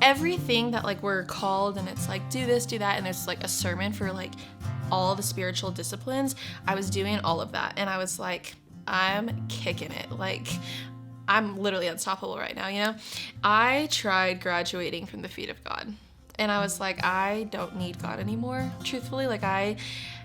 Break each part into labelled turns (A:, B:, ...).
A: everything that like we're called, and it's like do this, do that, and there's like a sermon for like all the spiritual disciplines. I was doing all of that, and I was like, I'm kicking it. Like, I'm literally unstoppable right now, you know? I tried graduating from the feet of God, and I was like, I don't need God anymore, truthfully. Like, I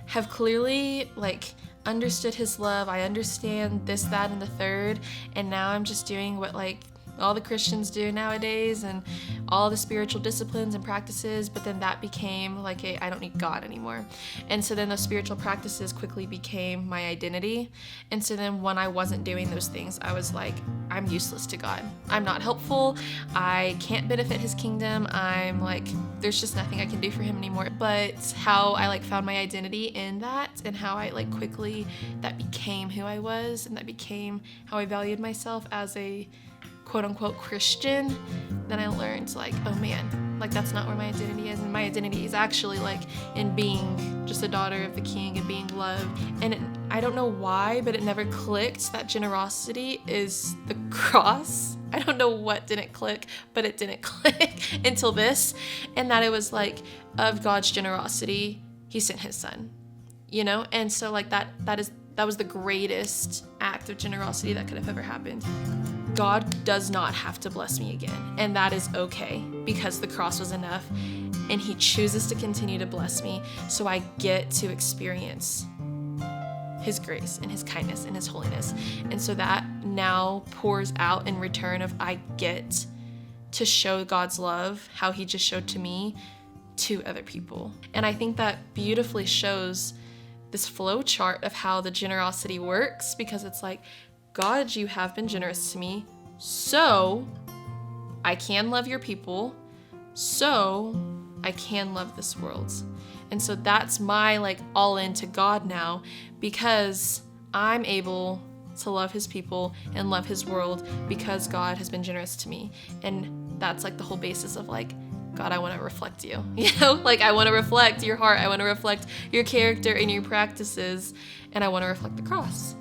A: have clearly like understood his love. I understand this, that, and the third, and now I'm just doing what like all the Christians do nowadays and all the spiritual disciplines and practices, but then that became like I don't need God anymore. And so then those spiritual practices quickly became my identity. And so then when I wasn't doing those things, I was like, I'm useless to God. I'm not helpful. I can't benefit his kingdom. I'm like, there's just nothing I can do for him anymore. But how I like found my identity in that, and how I like quickly, that became who I was, and that became how I valued myself as a quote unquote Christian, then I learned like, oh man, like that's not where my identity is. And my identity is actually like in being just a daughter of the King and being loved. And I don't know why, but it never clicked that generosity is the cross. I don't know what didn't click, but it didn't click until this. And that it was like, of God's generosity, he sent his son, you know? And so like that was the greatest act of generosity that could have ever happened. God does not have to bless me again, and that is okay, because the cross was enough, and he chooses to continue to bless me, so I get to experience his grace and his kindness and his holiness. And so that now pours out in return of I get to show God's love, how he just showed to me, to other people. And I think that beautifully shows this flow chart of how the generosity works, because it's like, God, you have been generous to me, so I can love your people, so I can love this world. And so that's my like all in to God now, because I'm able to love his people and love his world because God has been generous to me. And that's like the whole basis of like, God, I want to reflect you, you know, like I want to reflect your heart. I want to reflect your character and your practices, and I want to reflect the cross.